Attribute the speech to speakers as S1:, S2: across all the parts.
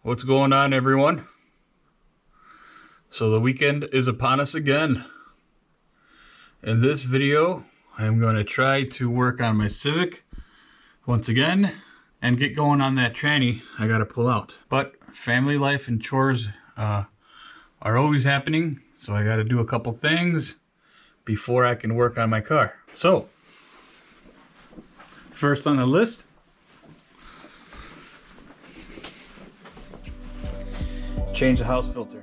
S1: What's going on, everyone? So the weekend is upon us again. In this video, I'm going to try to work on my Civic once again and get going on that tranny I got to pull out. But family life and chores are always happening, so I got to do a couple things before I can work on my car. So, first on the list, change the house filter.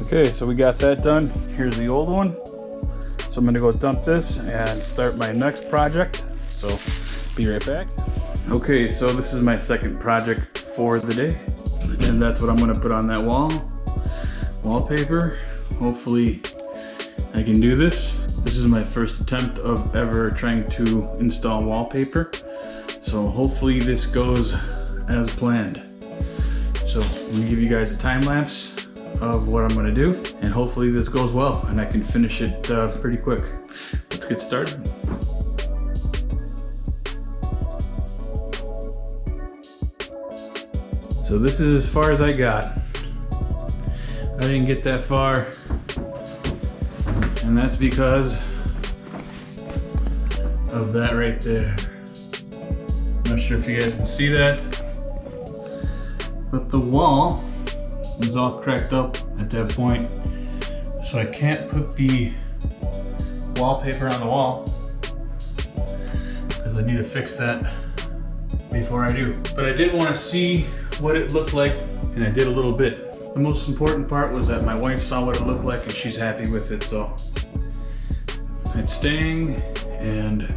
S1: Okay, so we got that done. Here's the old one. So I'm gonna go dump this and start my next project. So be right back. Okay, so this is my second project for the day. And that's what I'm gonna put on that wallpaper. Hopefully I can do this. This is my first attempt of ever trying to install wallpaper. So hopefully this goes as planned. So I'm gonna give you guys a time lapse of what I'm gonna do, and hopefully this goes well and I can finish it pretty quick. Let's get started. So this is as far as I got. I didn't get that far, and that's because of that right there. Not sure if you guys can see that, but the wall is all cracked up at that point, so I can't put the wallpaper on the wall because I need to fix that before I do. But I did want to see what it looked like, and I did a little bit. The most important part was that my wife saw what it looked like and she's happy with it, so it's staying, and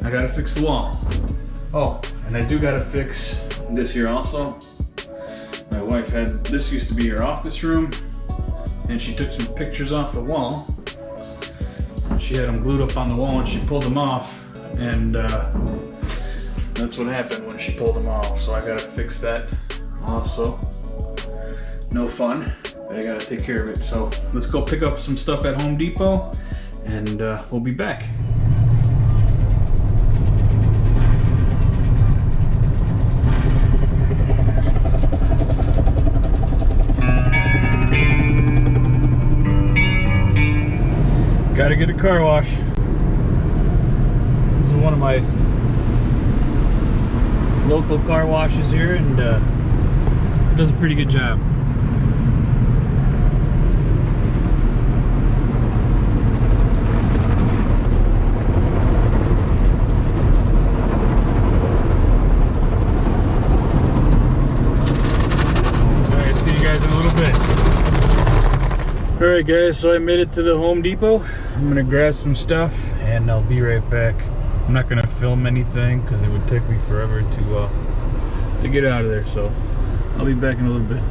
S1: I gotta fix the wall. Oh, and I do gotta fix this here also. My wife had, this used to be her office room, and she took some pictures off the wall. She had them glued up on the wall and she pulled them off, and that's what happened when she pulled them off. So I gotta fix that also. No fun, but I gotta take care of it. So let's go pick up some stuff at Home Depot, and we'll be back. Gotta get a car wash. This is one of my local car washes here, and it does a pretty good job. Alright, see you guys in a little bit. Alright guys, so I made it to the Home Depot. I'm gonna grab some stuff and I'll be right back. I'm not gonna film anything because it would take me forever to get out of there, so I'll be back in a little bit.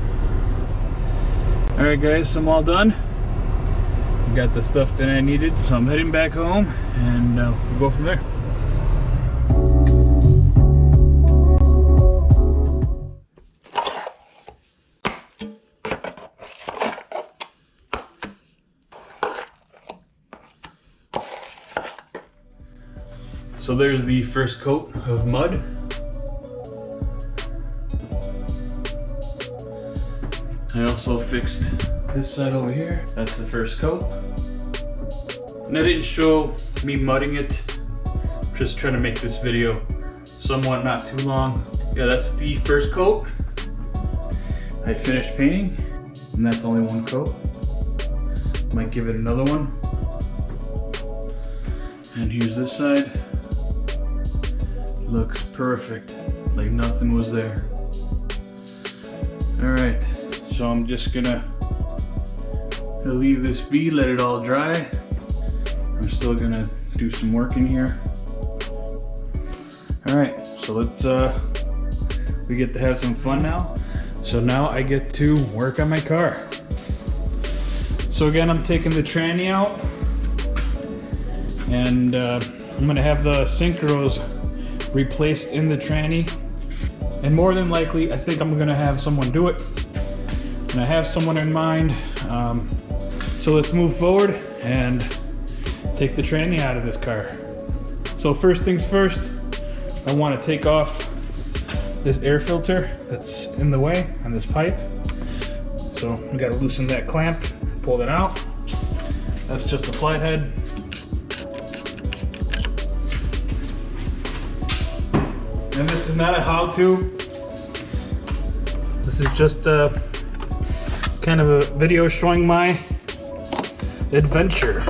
S1: Alright guys, so I'm all done. Got the stuff that I needed, so I'm heading back home, and we'll go from there. So there's the first coat of mud. I also fixed this side over here. That's the first coat. And I didn't show me mudding it. Just trying to make this video somewhat not too long. Yeah, that's the first coat. I finished painting, and that's only one coat. Might give it another one. And here's this side. Looks perfect, like nothing was there. Alright, so I'm just gonna leave this be, let it all dry. I'm still gonna do some work in here. Alright, so let's we get to have some fun now. So now I get to work on my car. So again, I'm taking the tranny out, and I'm gonna have the synchros replaced in the tranny, and more than likely I think I'm gonna have someone do it, and I have someone in mind. So let's move forward and take the tranny out of this car. So first things first, I want to take off this air filter that's in the way on this pipe. So we got to loosen that clamp, pull that out. That's just a flathead. And this is not a how-to. This is just kind of a video showing my adventure.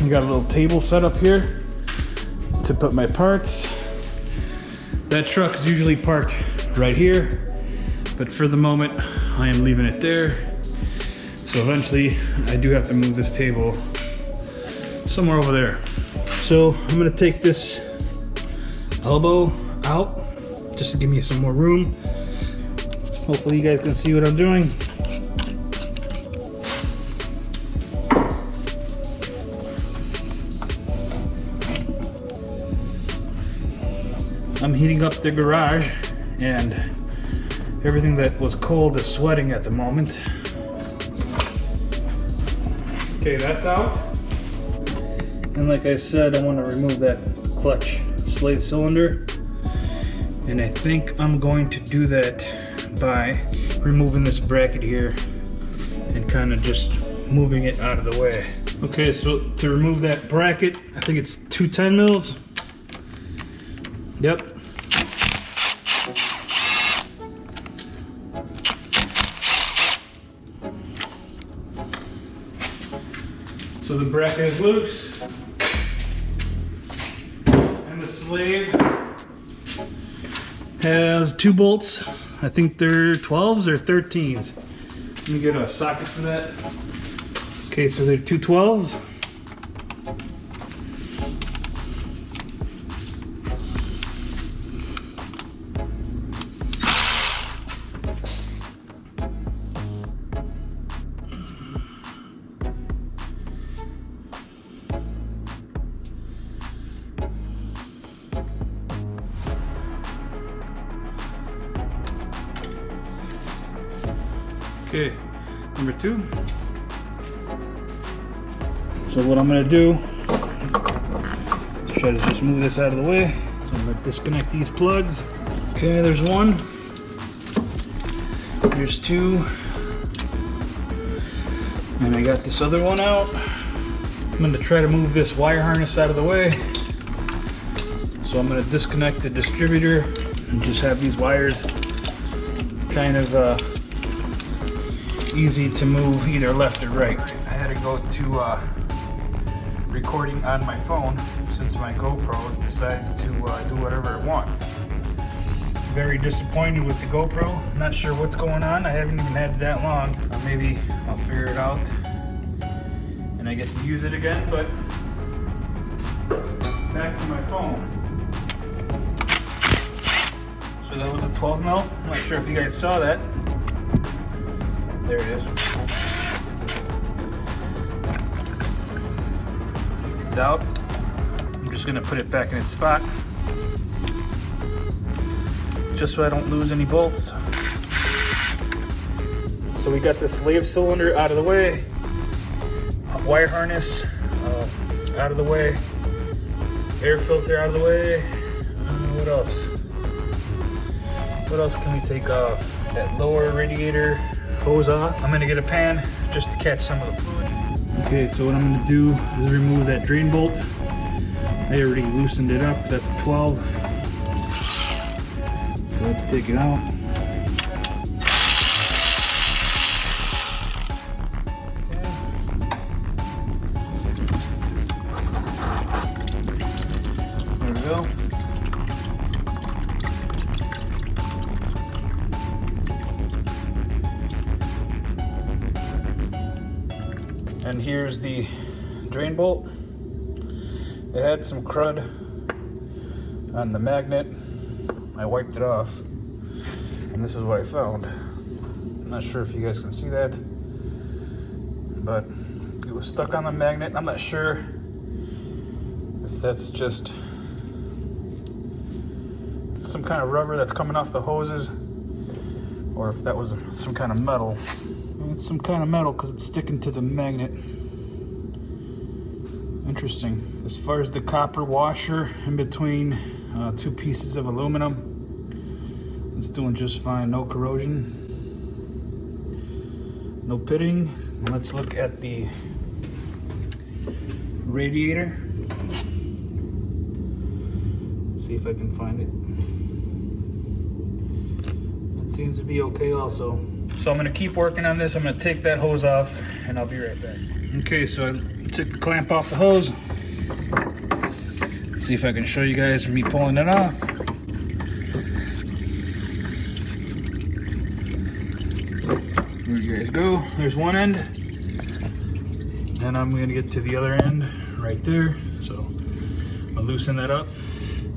S1: We got a little table set up here to put my parts. That truck is usually parked right here, but for the moment I am leaving it there. So eventually I do have to move this table somewhere over there. So I'm gonna take this elbow out just to give me some more room. Hopefully you guys can see what I'm doing. I'm heating up the garage and everything that was cold is sweating at the moment. Okay, that's out. And like I said, I want to remove that clutch slave cylinder. And I think I'm going to do that by removing this bracket here and kind of just moving it out of the way. Okay, so to remove that bracket, I think it's 210 mils. Yep. So the bracket is loose, and the slave has 2 bolts. I think they're 12s or 13s. Let me get a socket for that. Okay, so they're 2 12s. Okay, number 2. So what I'm gonna do is try to just move this out of the way. So I'm gonna disconnect these plugs. Okay, there's 1. There's 2. And I got this other one out. I'm gonna try to move this wire harness out of the way. So I'm gonna disconnect the distributor and just have these wires kind of easy to move either left or right. I had to go to recording on my phone since my GoPro decides to do whatever it wants. Very disappointed with the GoPro. Not sure what's going on. I haven't even had it that long. Maybe I'll figure it out and I get to use it again, but back to my phone. So that was a 12 mil. I'm not sure if you guys saw that. There it is. It's out. I'm just gonna put it back in its spot, just so I don't lose any bolts. So we got the slave cylinder out of the way, wire harness out of the way, air filter out of the way. What else? What else can we take off? That lower radiator hose off. I'm gonna get a pan just to catch some of the fluid. Okay, so what I'm gonna do is remove that drain bolt. I already loosened it up. That's a 12. So let's take it out. There we go. And here's the drain bolt. It had some crud on the magnet. I wiped it off, and this is what I found. I'm not sure if you guys can see that, but it was stuck on the magnet. I'm not sure if that's just some kind of rubber that's coming off the hoses, or if that was some kind of metal. It's some kind of metal because it's sticking to the magnet. Interesting. As far as the copper washer in between two pieces of aluminum, it's doing just fine. No corrosion, no pitting. Let's look at the radiator. Let's see if I can find it. It seems to be okay also. So I'm gonna keep working on this. I'm gonna take that hose off and I'll be right back. Okay, so I took the clamp off the hose. See if I can show you guys me pulling it off. There you guys go. There's one end. And I'm gonna get to the other end right there. So I'll loosen that up.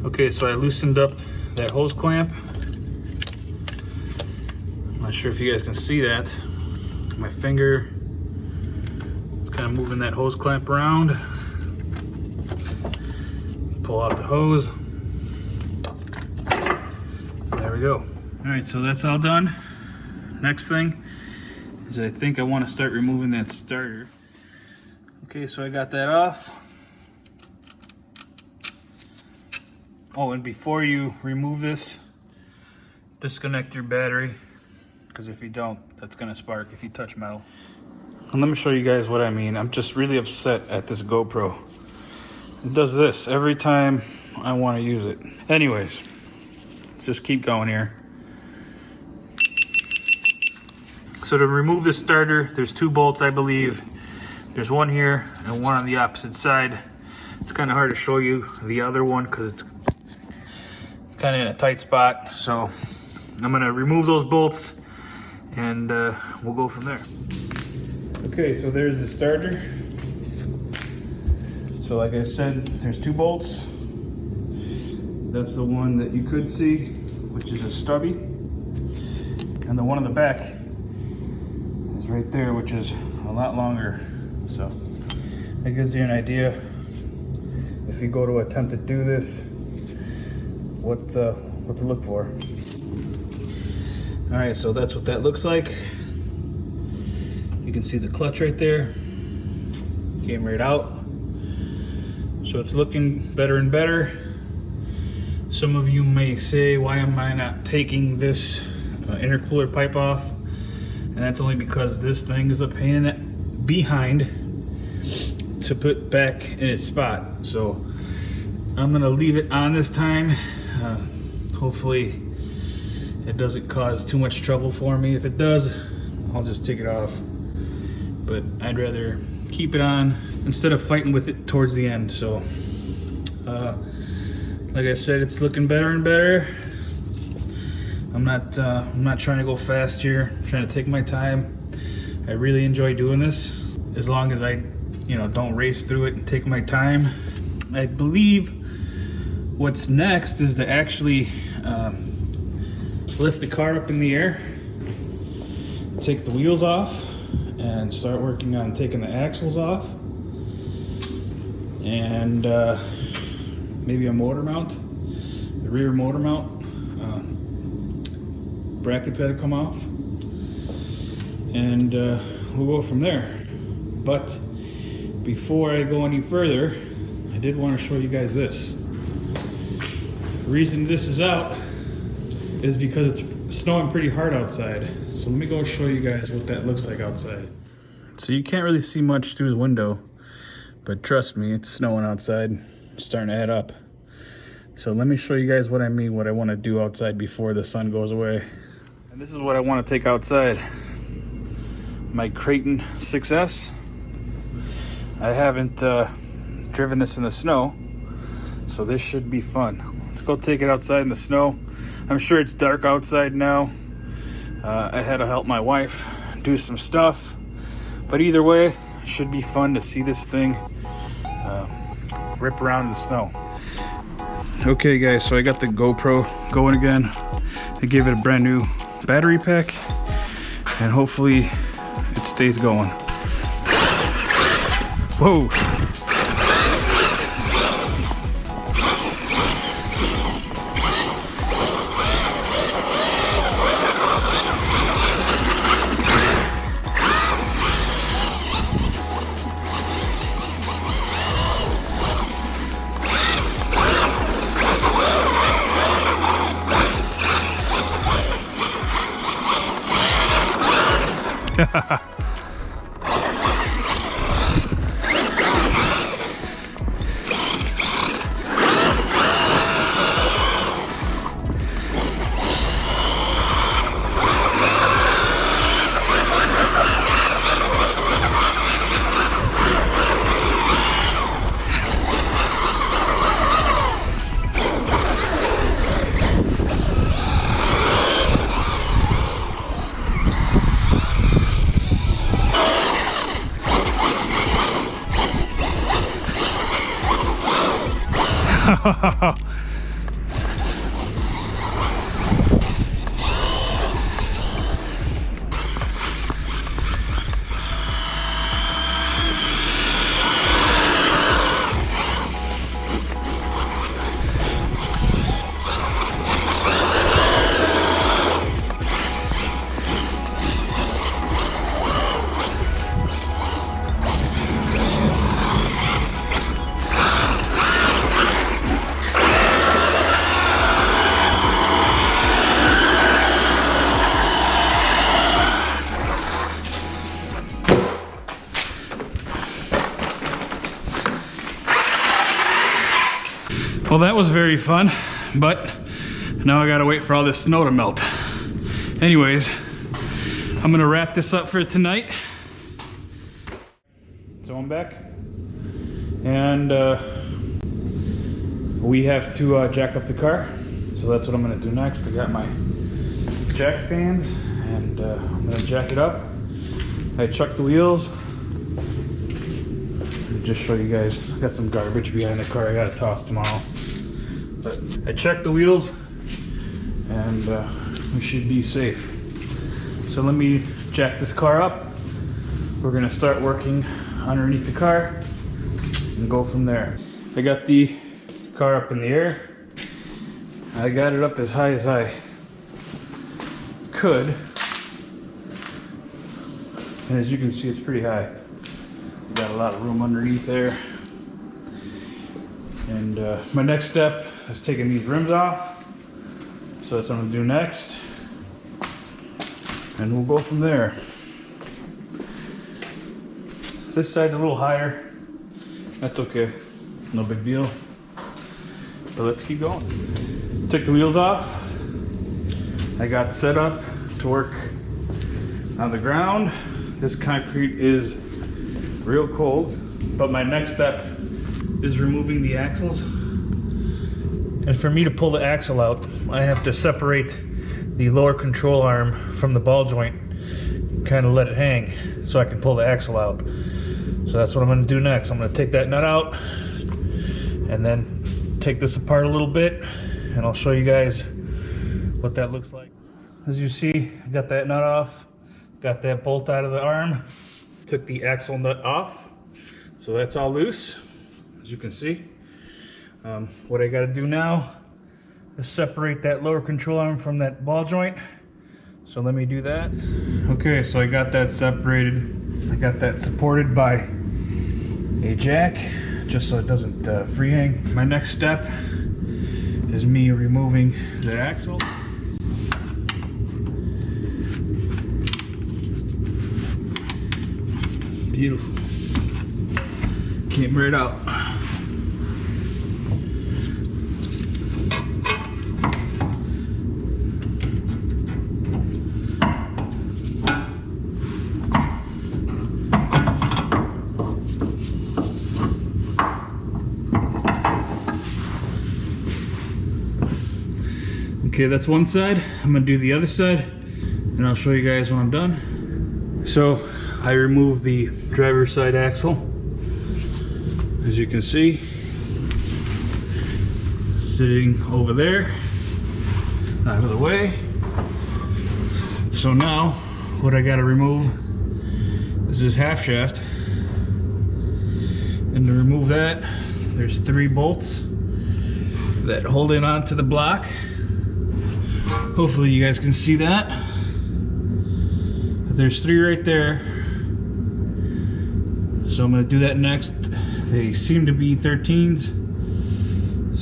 S1: Okay, so I loosened up that hose clamp. I'm not sure if you guys can see that. My finger is kind of moving that hose clamp around. Pull out the hose. There we go. All right, so that's all done. Next thing is I think I want to start removing that starter. Okay, so I got that off. Oh, and before you remove this, disconnect your battery, because if you don't, that's gonna spark if you touch metal. And let me show you guys what I mean. I'm just really upset at this GoPro. It does this every time I want to use it. Anyways, let's just keep going here. So to remove the starter, there's two bolts, I believe. There's one here and one on the opposite side. It's kind of hard to show you the other one because it's kind of in a tight spot. So I'm gonna remove those bolts and we'll go from there. Okay, so there's the starter. So like I said, there's two bolts. That's the one that you could see, which is a stubby. And the one on the back is right there, which is a lot longer. So that gives you an idea, if you go to attempt to do this, what to look for. All right, so that's what that looks like. You can see the clutch right there. Came right out. So it's looking better and better. Some of you may say, why am I not taking this intercooler pipe off? And that's only because this thing is a pain in the behind to put back in its spot. So I'm gonna leave it on this time. Hopefully it doesn't cause too much trouble for me. If it does, I'll just take it off. But I'd rather keep it on instead of fighting with it towards the end. So like I said, it's looking better and better. I'm not trying to go fast here. I'm trying to take my time. I really enjoy doing this, as long as I don't race through it and take my time. I believe what's next is to actually lift the car up in the air, take the wheels off, and start working on taking the axles off, and maybe a motor mount, the rear motor mount brackets that come off, and we'll go from there. But before I go any further, I did want to show you guys this. The reason this is out is because it's snowing pretty hard outside. So let me go show you guys what that looks like outside. So you can't really see much through the window, but trust me, it's snowing outside. It's starting to add up. So let me show you guys what I mean, what I want to do outside before the sun goes away. And this is what I want to take outside. My Creighton 6S. I haven't driven this in the snow, so this should be fun. Let's go take it outside in the snow. I'm sure it's dark outside now. I had to help my wife do some stuff, but either way, it should be fun to see this thing rip around in the snow. Okay guys, so I got the GoPro going again. I gave it a brand new battery pack, and hopefully it stays going. Whoa! Well, that was very fun, but now I gotta wait for all this snow to melt. Anyways, I'm gonna wrap this up for tonight. So I'm back, and we have to jack up the car. So that's what I'm gonna do next. I got my jack stands, and I'm gonna jack it up. I chucked the wheels. Just show you guys, I got some garbage behind the car I gotta toss tomorrow. But I checked the wheels, and we should be safe. So let me jack this car up. We're gonna start working underneath the car and go from there. I got the car up in the air. I got it up as high as I could. And as you can see, it's pretty high. Got a lot of room underneath there. And my next step is taking these rims off. So that's what I'm gonna do next. And we'll go from there. This side's a little higher. That's okay, no big deal. But let's keep going. Took the wheels off. I got set up to work on the ground. This concrete is real cold, but my next step is removing the axles. And for me to pull the axle out, I have to separate the lower control arm from the ball joint, kind of let it hang so I can pull the axle out. So that's what I'm going to do next. I'm going to take that nut out and then take this apart a little bit, and I'll show you guys what that looks like. As you see, I got that nut off, got that bolt out of the arm, took the axle nut off, so that's all loose, as you can see. What I got to do now is separate that lower control arm from that ball joint. So let me do that. Okay, so I got that separated. I got that supported by a jack, just so it doesn't free hang. My next step is me removing the axle. Beautiful. Came right out. Okay, that's one side. I'm gonna do the other side, and I'll show you guys when I'm done. So I removed the driver's side axle, as you can see, sitting over there, out of the way. So now what I got to remove is this half shaft, and to remove that, there's 3 bolts that hold it onto the block. Hopefully you guys can see that. But there's 3 right there. So I'm going to do that next. They seem to be 13s.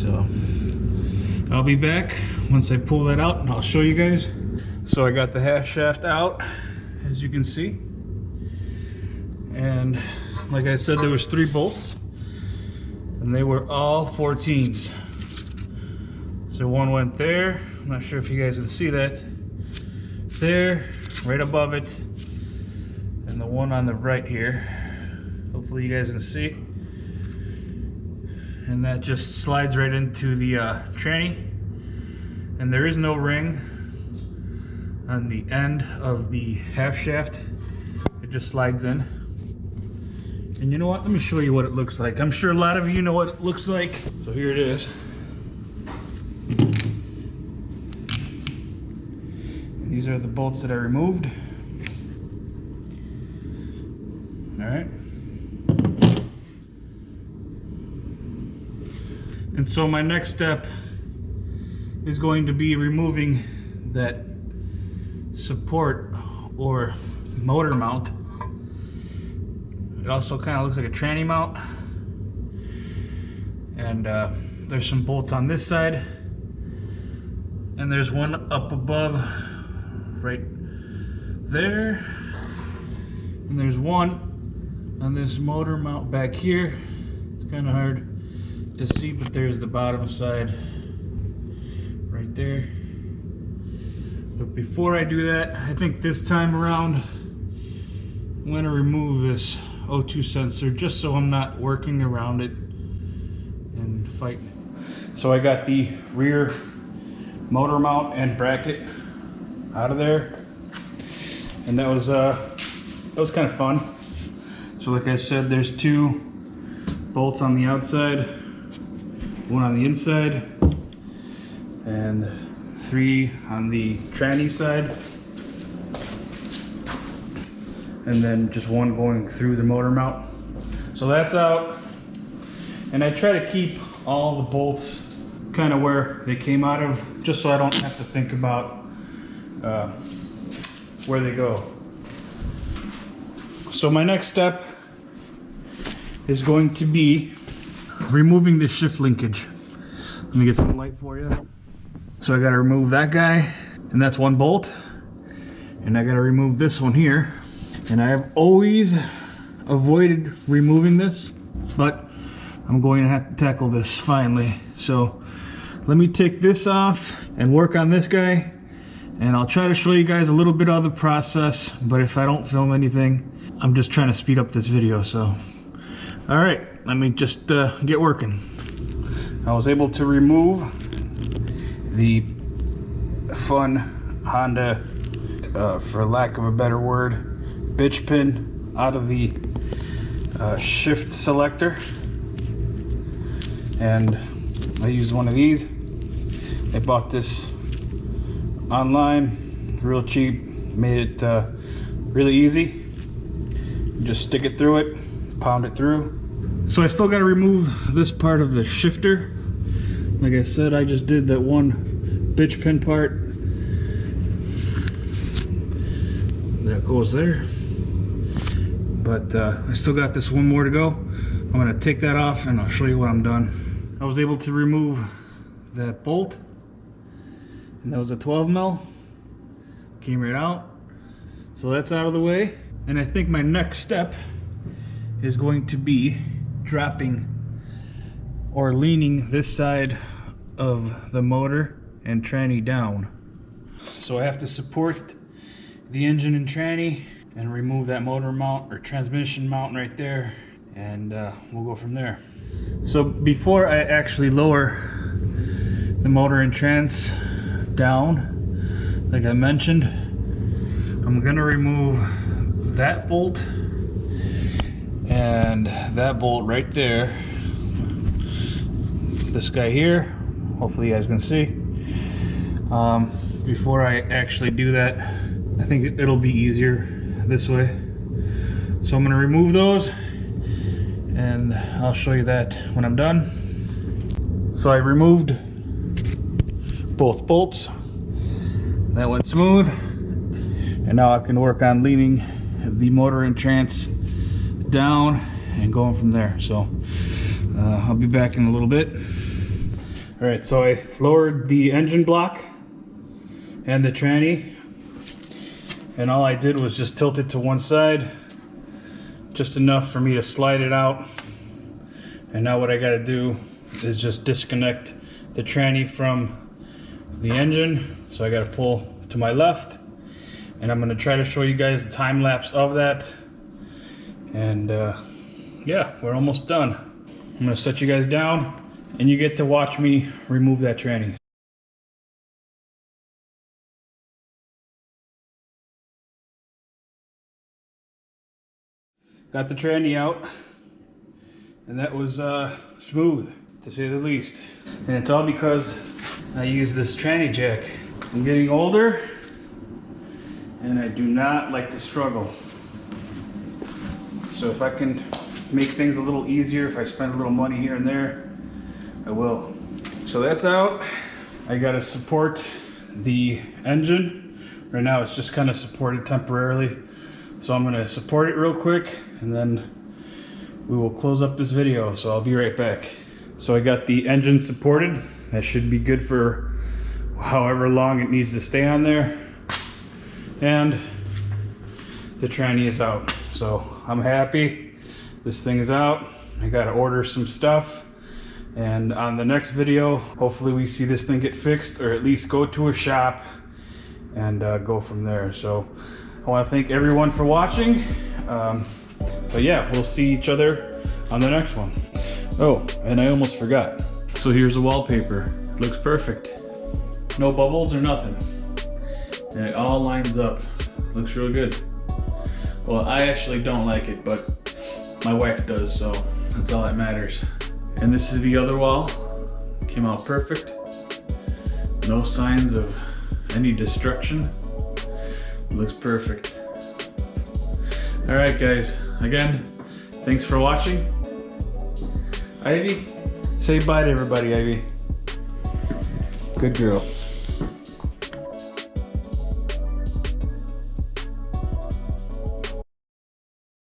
S1: So I'll be back once I pull that out, and I'll show you guys. So I got the half shaft out, as you can see. And like I said, there was 3 bolts, and they were all 14s. So one went there. I'm not sure if you guys can see that. There, right above it, and the one on the right here. Hopefully you guys can see. And that just slides right into the tranny. And there is no ring on the end of the half shaft. It just slides in. And you know what? Let me show you what it looks like. I'm sure a lot of you know what it looks like. So here it is. These are the bolts that I removed. All right. And so my next step is going to be removing that support or motor mount. It also kind of looks like a tranny mount. And there's some bolts on this side. And there's one up above right there. And there's one on this motor mount back here. It's kind of hard to see, but there's the bottom side right there. But before I do that, I think this time around I'm going to remove this O2 sensor just so I'm not working around it and fighting. So I got the rear motor mount and bracket out of there, and that was kind of fun. So like I said, there's 2 bolts on the outside, 1 on the inside, and 3 on the tranny side, and then just 1 going through the motor mount. So that's out, and I try to keep all the bolts kind of where they came out of, just so I don't have to think about where they go. So my next step is going to be removing the shift linkage. Let me get some light for you. So I got to remove that guy, and that's 1 bolt, and I got to remove this one here. And I have always avoided removing this, but I'm going to have to tackle this finally. So let me take this off and work on this guy, and I'll try to show you guys a little bit of the process, but if I don't film anything, I'm just trying to speed up this video. So all right, let me just get working. I was able to remove the fun Honda, for lack of a better word, bitch pin out of the shift selector, and I used one of these. I bought this online, real cheap, made it really easy. Just stick it through it, pound it through. So I still got to remove this part of the shifter. Like I said, I just did that one bitch pin part. That goes there. But I still got this one more to go. I'm going to take that off and I'll show you when I'm done. I was able to remove that bolt, and that was a 12 mil. Came right out. So that's out of the way. And I think my next step is going to be dropping or leaning this side of the motor and tranny down. So I have to support the engine and tranny and remove that motor mount or transmission mount right there, and we'll go from there. So before I actually lower the motor and trans down, like I mentioned, I'm gonna remove that bolt and that bolt right there. This guy here, hopefully you guys can see. Before I actually do that, I think it'll be easier this way. So I'm going to remove those, and I'll show you that when I'm done. So I removed both bolts. That went smooth, and now I can work on leaning the motor and trans down and going from there. So I'll be back in a little bit. All right, so I lowered the engine block and the tranny, and all I did was just tilt it to one side, just enough for me to slide it out. And now what I gotta do is just disconnect the tranny from the engine. So I gotta pull to my left, and I'm gonna try to show you guys the time lapse of that. And yeah, we're almost done. I'm gonna set you guys down and you get to watch me remove that tranny. Got the tranny out, and that was smooth, to say the least. And it's all because I use this tranny jack. I'm getting older, and I do not like to struggle. So if I can make things a little easier, if I spend a little money here and there, I will. So that's out. I gotta support the engine. Right now it's just kind of supported temporarily. So I'm gonna support it real quick, and then we will close up this video. So I'll be right back. So I got the engine supported. That should be good for however long it needs to stay on there. And the tranny is out. So I'm happy. This thing is out. I gotta order some stuff. And on the next video, hopefully we see this thing get fixed, or at least go to a shop and go from there. So I want to thank everyone for watching. But yeah, we'll see each other on the next one. Oh, and I almost forgot. So here's the wallpaper. It looks perfect. No bubbles or nothing. And it all lines up. Looks real good. Well, I actually don't like it, but my wife does, so that's all that matters. And this is the other wall. Came out perfect. No signs of any destruction. Looks perfect. All right, guys. Again, thanks for watching. Ivy, say bye to everybody, Ivy. Good girl.